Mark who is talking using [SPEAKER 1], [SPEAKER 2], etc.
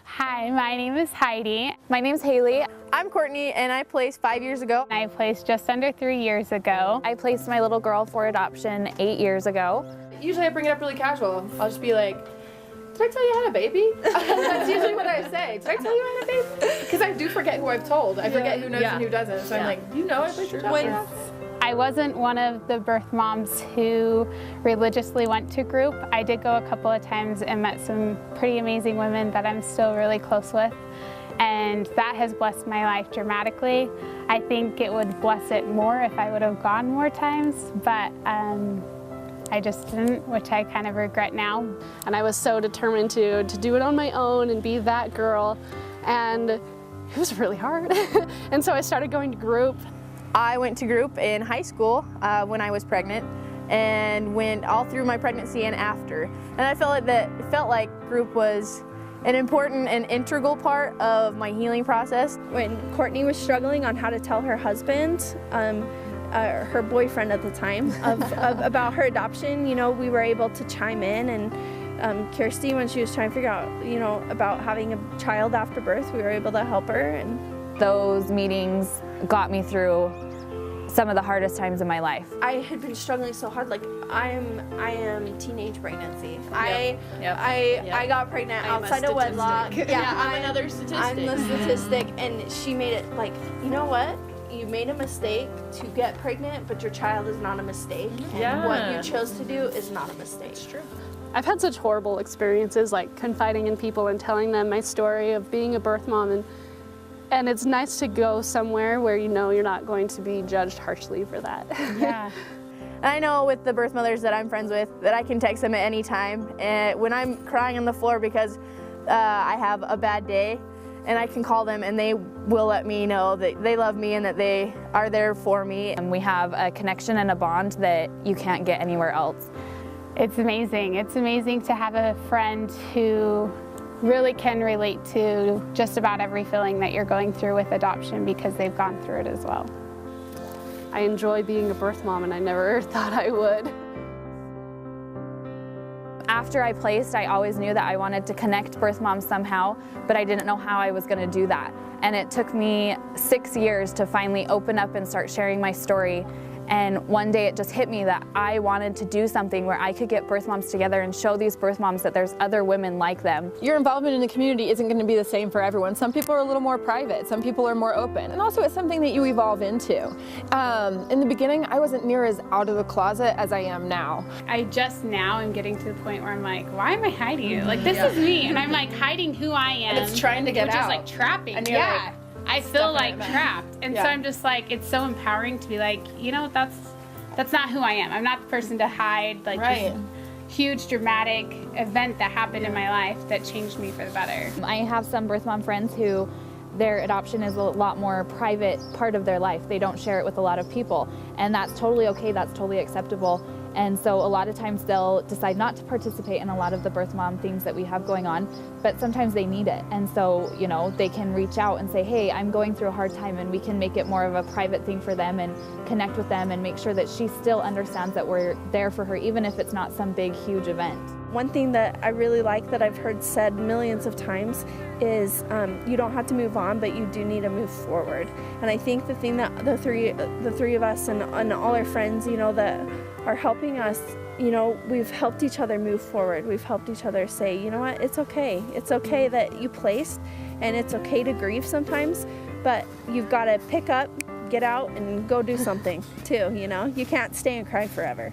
[SPEAKER 1] Hi, my name is Heidi.
[SPEAKER 2] My name's Haley.
[SPEAKER 3] I'm Courtney, and I placed 5 years ago.
[SPEAKER 1] I placed just under 3 years ago.
[SPEAKER 2] I placed my little girl for adoption 8 years ago.
[SPEAKER 4] Usually I bring it up really casual. I'll just be like, did I tell you I had a baby? That's usually what I say. Did I tell you I had a baby? Because I do forget who I've told. I forget who knows and who doesn't. So I'm like, do you know I placed a child?
[SPEAKER 1] I wasn't one of the birth moms who religiously went to group. I did go a couple of times and met some pretty amazing women that I'm still really close with. And that has blessed my life dramatically. I think it would bless it more if I would have gone more times, but I just didn't, which I kind of regret now.
[SPEAKER 5] And I was so determined to do it on my own and be that girl, and it was really hard. And so I started going to group.
[SPEAKER 3] I went to group in high school when I was pregnant, and went all through my pregnancy and after. And I felt like group was an important and integral part of my healing process.
[SPEAKER 6] When Courtney was struggling on how to tell her husband, her boyfriend at the time, about her adoption, you know, we were able to chime in, and Kirsty, when she was trying to figure out, you know, about having a child after birth, we were able to help her. And
[SPEAKER 2] those meetings got me through some of the hardest times in my life.
[SPEAKER 6] I had been struggling so hard. Like I am teenage pregnancy. I got pregnant outside of wedlock.
[SPEAKER 4] Yeah, I'm another statistic.
[SPEAKER 6] I'm the statistic, and she made it like, you know what? You made a mistake to get pregnant, but your child is not a mistake.
[SPEAKER 4] Yeah.
[SPEAKER 6] And what you chose to do is not a mistake.
[SPEAKER 4] It's true.
[SPEAKER 5] I've had such horrible experiences, like confiding in people and telling them my story of being a birth mom, and it's nice to go somewhere where you know you're not going to be judged harshly for that.
[SPEAKER 1] Yeah.
[SPEAKER 3] I know with the birth mothers that I'm friends with that I can text them at any time, and when I'm crying on the floor because I have a bad day, and I can call them and they will let me know that they love me and that they are there for me.
[SPEAKER 2] And we have a connection and a bond that you can't get anywhere else.
[SPEAKER 1] It's amazing. It's amazing to have a friend who really can relate to just about every feeling that you're going through with adoption because they've gone through it as well.
[SPEAKER 5] I enjoy being a birth mom, and I never thought I would.
[SPEAKER 2] After I placed, I always knew that I wanted to connect birth moms somehow, but I didn't know how I was going to do that. And it took me 6 years to finally open up and start sharing my story. And one day it just hit me that I wanted to do something where I could get birth moms together and show these birth moms that there's other women like them.
[SPEAKER 7] Your involvement in the community isn't going to be the same for everyone. Some people are a little more private, some people are more open. And also it's something that you evolve into. In the beginning, I wasn't near as out of the closet as I am now.
[SPEAKER 1] I just now am getting to the point where I'm like, why am I hiding it? Like, this is me, and I'm like hiding who I am.
[SPEAKER 4] And it's trying to get
[SPEAKER 1] which
[SPEAKER 4] out.
[SPEAKER 1] is like trapping.
[SPEAKER 4] And you're
[SPEAKER 1] yeah.
[SPEAKER 4] like,
[SPEAKER 1] I feel like trapped. And so I'm just like, it's so empowering to be like, you know, that's not who I am. I'm not the person to hide like this huge dramatic event that happened in my life that changed me for the better.
[SPEAKER 2] I have some birth mom friends who their adoption is a lot more private part of their life. They don't share it with a lot of people, and that's totally okay, that's totally acceptable. And so a lot of times they'll decide not to participate in a lot of the birth mom things that we have going on, but sometimes they need it. And so, you know, they can reach out and say, hey, I'm going through a hard time, and we can make it more of a private thing for them and connect with them and make sure that she still understands that we're there for her, even if it's not some big, huge event.
[SPEAKER 6] One thing that I really like that I've heard said millions of times is you don't have to move on, but you do need to move forward. And I think the thing that the three of us and all our friends, you know, that are helping us, you know, we've helped each other move forward. We've helped each other say, you know what, it's okay. It's okay that you placed, and it's okay to grieve sometimes, but you've got to pick up, get out, and go do something too, you know? You can't stay and cry forever.